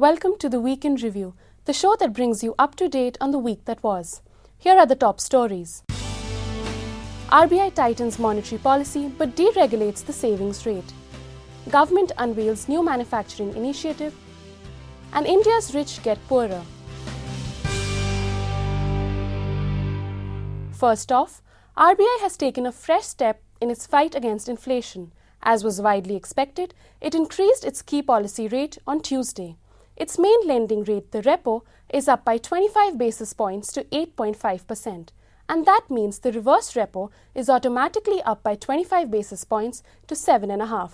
Welcome to the Week in Review, the show that brings you up to date on the week that was. Here are the top stories. RBI tightens monetary policy but deregulates the savings rate. Government unveils new manufacturing initiative. And India's rich get poorer. First off, RBI has taken a fresh step in its fight against inflation. As was widely expected, it increased its key policy rate on Tuesday. Its main lending rate, the repo, is up by 25 basis points to 8.5%, and that means the reverse repo is automatically up by 25 basis points to 7.5%.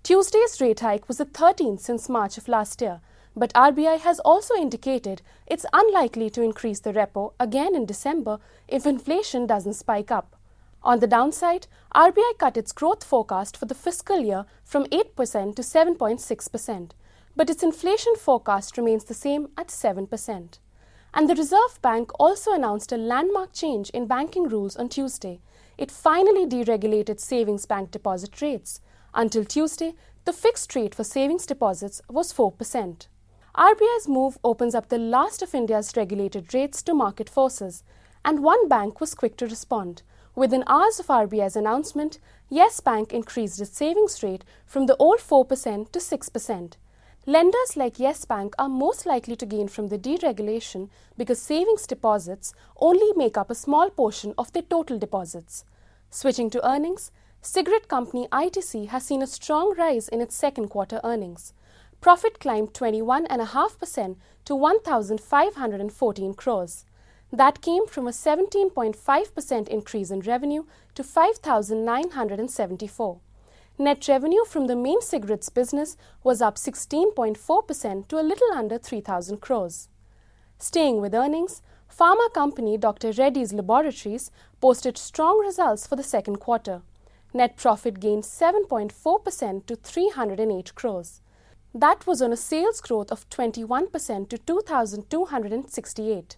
Tuesday's rate hike was the 13th since March of last year, but RBI has also indicated it's unlikely to increase the repo again in December if inflation doesn't spike up. On the downside, RBI cut its growth forecast for the fiscal year from 8% to 7.6%, but its inflation forecast remains the same at 7%. And the Reserve Bank also announced a landmark change in banking rules on Tuesday. It finally deregulated savings bank deposit rates. Until Tuesday, the fixed rate for savings deposits was 4%. RBI's move opens up the last of India's regulated rates to market forces, and one bank was quick to respond. Within hours of RBI's announcement, Yes Bank increased its savings rate from the old 4% to 6%. Lenders like Yes Bank are most likely to gain from the deregulation because savings deposits only make up a small portion of their total deposits. Switching to earnings, cigarette company ITC has seen a strong rise in its second quarter earnings. Profit climbed 21.5% to 1,514 crores. That came from a 17.5% increase in revenue to 5,974. Net revenue from the main cigarettes business was up 16.4% to a little under 3,000 crores. Staying with earnings, pharma company Dr. Reddys Laboratories posted strong results for the second quarter. Net profit gained 7.4% to 308 crores. That was on a sales growth of 21% to 2,268.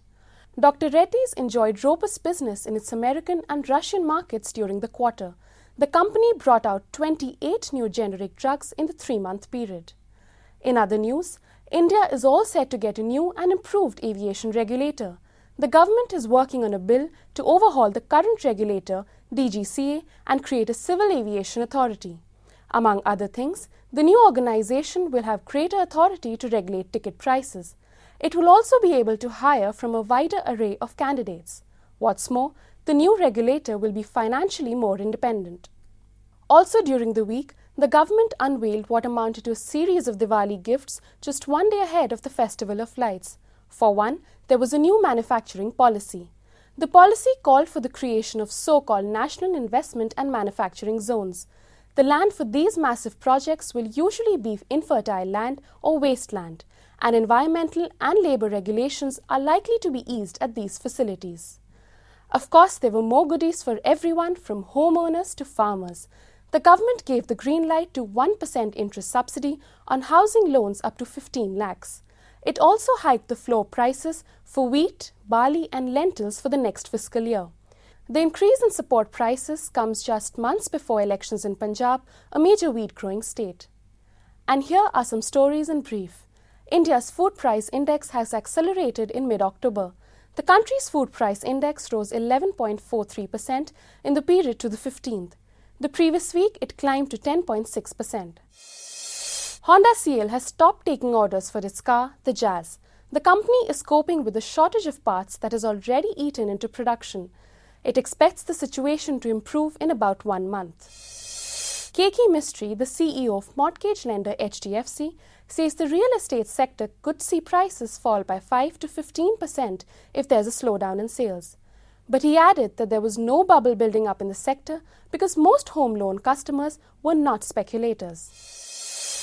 Dr. Reddys enjoyed robust business in its American and Russian markets during the quarter. The company brought out 28 new generic drugs in the 3-month period. In other news, India is all set to get a new and improved aviation regulator. The government is working on a bill to overhaul the current regulator, DGCA, and create a civil aviation authority. Among other things, the new organization will have greater authority to regulate ticket prices. It will also be able to hire from a wider array of candidates. What's more, the new regulator will be financially more independent. Also during the week, the government unveiled what amounted to a series of Diwali gifts just one day ahead of the Festival of Lights. For one, there was a new manufacturing policy. The policy called for the creation of so-called National Investment and Manufacturing Zones. The land for these massive projects will usually be infertile land or wasteland, and environmental and labour regulations are likely to be eased at these facilities. Of course, there were more goodies for everyone from homeowners to farmers. The government gave the green light to 1% interest subsidy on housing loans up to 15 lakhs. It also hiked the floor prices for wheat, barley and lentils for the next fiscal year. The increase in support prices comes just months before elections in Punjab, a major wheat-growing state. And here are some stories in brief. India's food price index has accelerated in mid-October. The country's food price index rose 11.43% in the period to the 15th. The previous week, it climbed to 10.6%. Honda CL has stopped taking orders for its car, the Jazz. The company is coping with a shortage of parts that has already eaten into production. It expects the situation to improve in about 1 month. Keki Mistry, the CEO of mortgage lender HDFC, says the real estate sector could see prices fall by 5 to 15% if there's a slowdown in sales. But he added that there was no bubble building up in the sector because most home loan customers were not speculators.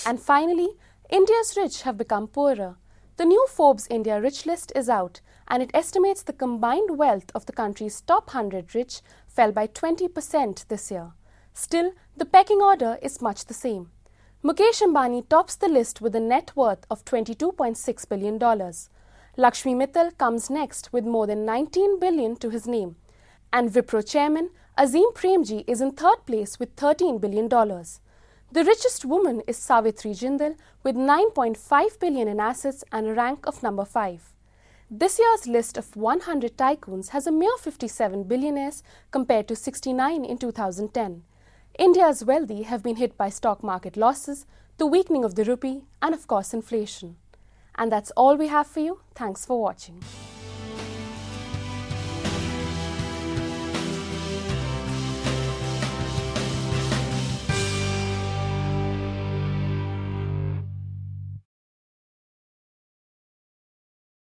And finally, India's rich have become poorer. The new Forbes India Rich List is out, and it estimates the combined wealth of the country's top 100 rich fell by 20% this year. Still, the pecking order is much the same. Mukesh Ambani tops the list with a net worth of $22.6 billion. Lakshmi Mittal comes next with more than $19 billion to his name. And Wipro chairman Azim Premji is in third place with $13 billion. The richest woman is Savitri Jindal with 9.5 billion in assets and a rank of number 5. This year's list of 100 tycoons has a mere 57 billionaires compared to 69 in 2010. India's wealthy have been hit by stock market losses, the weakening of the rupee, and of course inflation. And that's all we have for you. Thanks for watching.